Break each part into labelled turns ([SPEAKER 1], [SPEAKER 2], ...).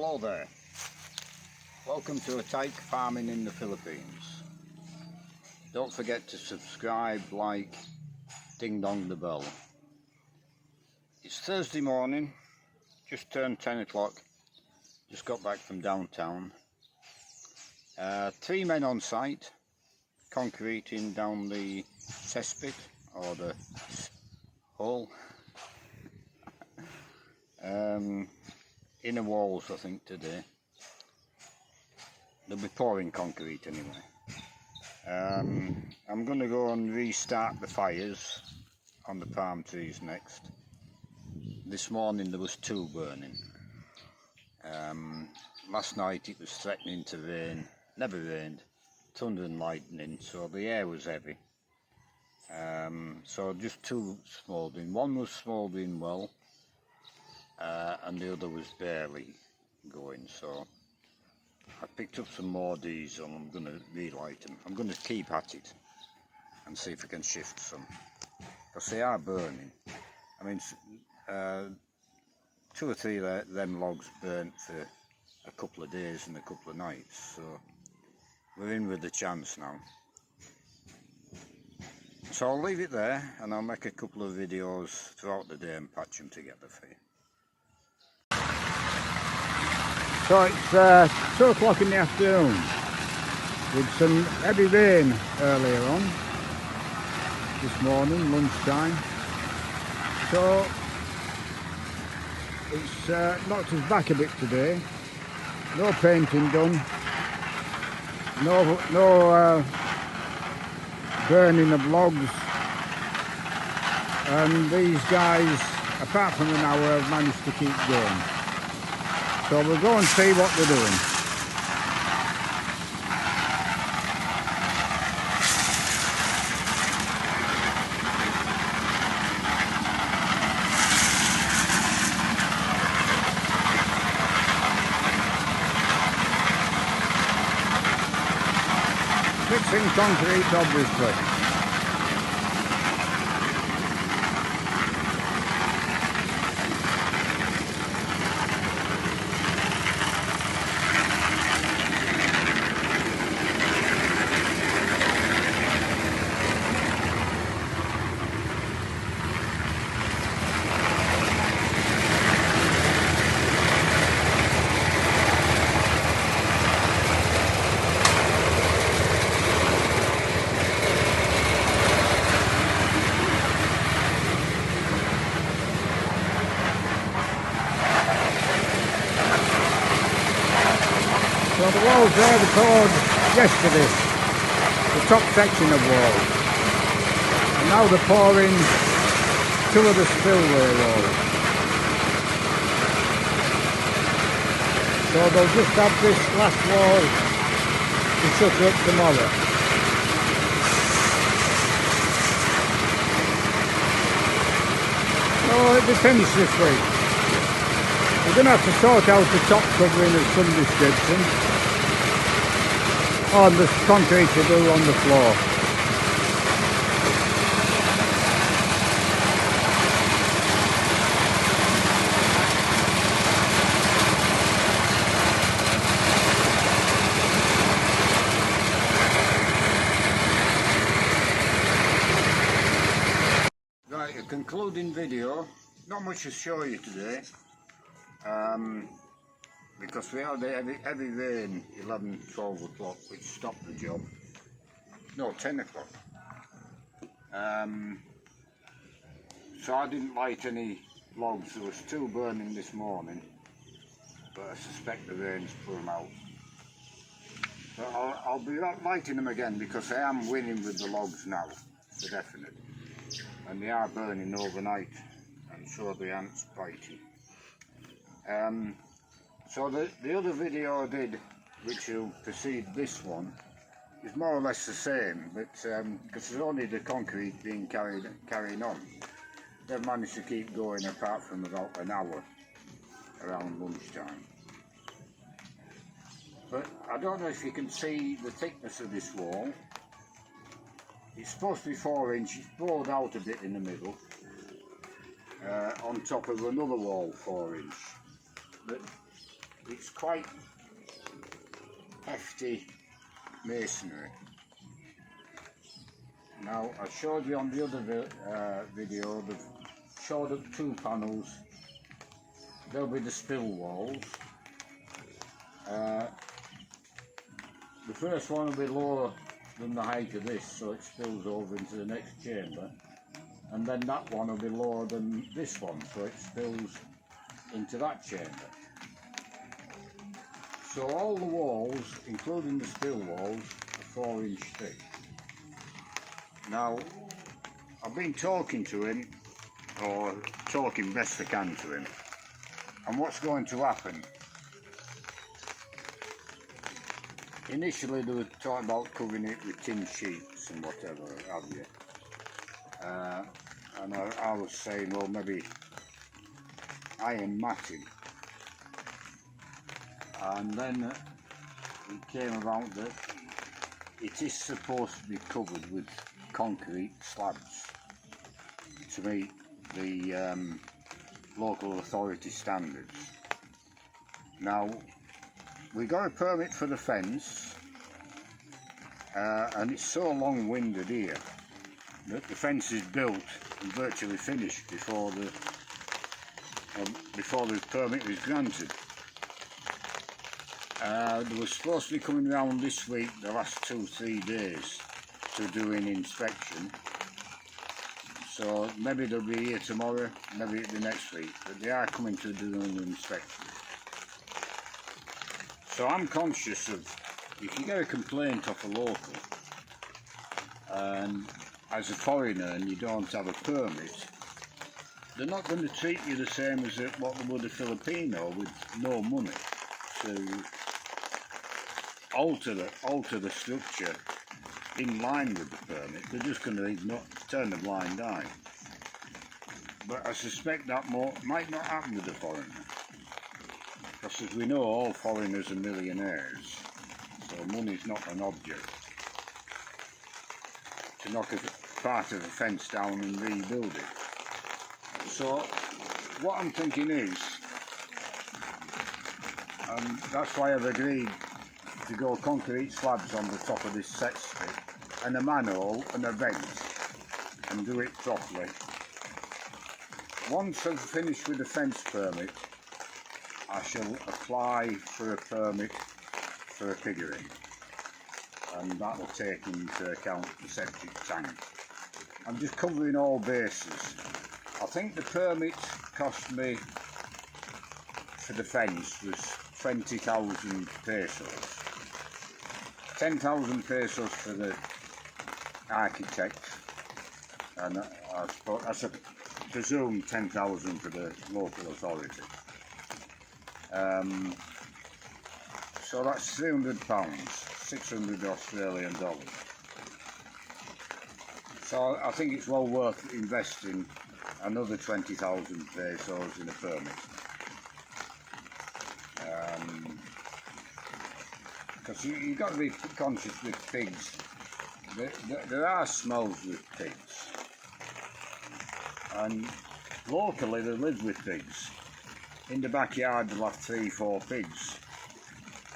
[SPEAKER 1] Hello there, welcome to a tyke farming in the Philippines. Don't forget to subscribe, like, ding dong the bell. It's Thursday morning, just turned 10 o'clock, just got back from downtown. 3 men on site, concreting down the CESSPIT, or the hole. Inner walls, I think, today. They'll be pouring concrete anyway. I'm going to go and restart the fires on the palm trees next. This morning there was 2 burning. Last night it was threatening to rain. Never rained. Thunder and lightning, so the air was heavy. So just 2 smouldering. One was smouldering well, and the other was barely going, so I picked up some more diesel. I'm going to relight them. I'm going to keep at it and see if I can shift some, because they are burning. I mean, 2 or 3 of them logs burnt for a couple of days and a couple of nights, so we're in with a chance now. So I'll leave it there and I'll make a couple of videos throughout the day and patch them together for you. So it's 2 o'clock in the afternoon with some heavy rain earlier on this morning, lunchtime. So it's knocked us back a bit today. No painting done, no burning of logs, and these guys, apart from an hour, have managed to keep going. So we'll go and see what they're doing. Fixing concrete, obviously. So the walls there were poured yesterday, the top section of walls, and now they're pouring 2 of the spillway walls. So they'll just have this last wall to shutter up tomorrow. So it'll be finished this week. We're going to have to sort out the top covering of some description. Oh, and there's concrete to do on the floor. Right, a concluding video. Not much to show you today. Because we had a heavy rain 11-12 o'clock, which stopped the job. No, 10 o'clock. So I didn't light any logs. There was 2 burning this morning, but I suspect the rain's put them out. So I'll be lighting them again, because I am winning with the logs now, for definite. And they are burning overnight, and so the ants biting. So the other video I did, which will precede this one, is more or less the same, but because it's only the concrete being carrying on. They've managed to keep going apart from about an hour around lunchtime. But I don't know if you can see the thickness of this wall. It's supposed to be 4 inches, bored out a bit in the middle, on top of another wall 4 inch. But it's quite hefty masonry. Now, I showed you on the other video, they've showed up 2 panels. There'll be the spill walls. The first one will be lower than the height of this, so it spills over into the next chamber. And then that one will be lower than this one, so it spills into that chamber. So all the walls, including the spill walls, are 4-inch thick. Now, I've been talking to him, or talking best I can to him, and what's going to happen. Initially they were talking about covering it with tin sheets and whatever have you. And I was saying, well, maybe iron matting. And then it came about that it is supposed to be covered with concrete slabs to meet the local authority standards. Now, we got a permit for the fence, and it's so long-winded here that the fence is built and virtually finished before the permit was granted. They were supposed to be coming around this week, the last 2-3 days, to do an inspection. So maybe they'll be here tomorrow, maybe it'll be next week, but they are coming to do an inspection. So I'm conscious of, if you get a complaint off a local, and as a foreigner and you don't have a permit, they're not going to treat you the same as what they would a Filipino with no money to alter the structure in line with the permit. They're just going to turn a blind eye. But I suspect that might not happen with the foreigner, because as we know, all foreigners are millionaires, so money's not an object. To knock a part of the fence down and rebuild it. So what I'm thinking is, and that's why I've agreed to go concrete slabs on the top of this CESSPIT, and a manhole and a vent, and do it properly. Once I've finished with the fence permit, I shall apply for a permit for a piggery, and that will take into account the septic tank. I'm just covering all bases. I think the permit cost me for the fence was 20,000 pesos. 10,000 pesos for the architect, and I presume 10,000 for the local authority. So that's £300, 600 Australian dollars. So I think it's well worth investing another 20,000 pesos in a permit. Because you've got to be conscious with pigs. There are smells with pigs. And locally they live with pigs. In the backyard they'll have 3-4 pigs.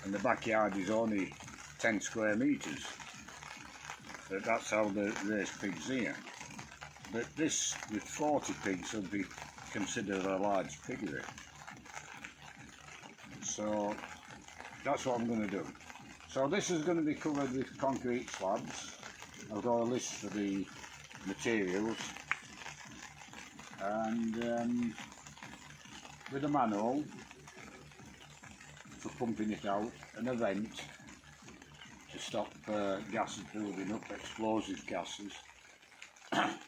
[SPEAKER 1] And the backyard is only 10 square metres. So that's how they raise pigs here. But this, with 40 pigs, would be considered a large piggery. So that's what I'm going to do. So this is going to be covered with concrete slabs. I've got a list for the materials. And with a manhole for pumping it out, and a vent to stop gases building up, explosive gases.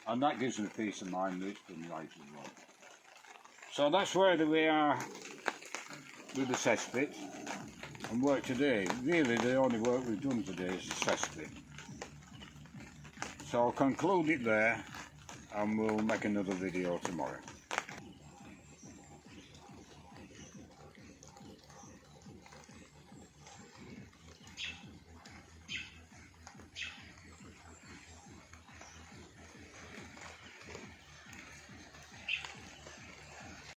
[SPEAKER 1] And that gives me peace of mind that it's been right as well. So that's where we are with the CESSPIT and work today. Really the only work we've done today is the CESSPIT. So I'll conclude it there, and we'll make another video tomorrow.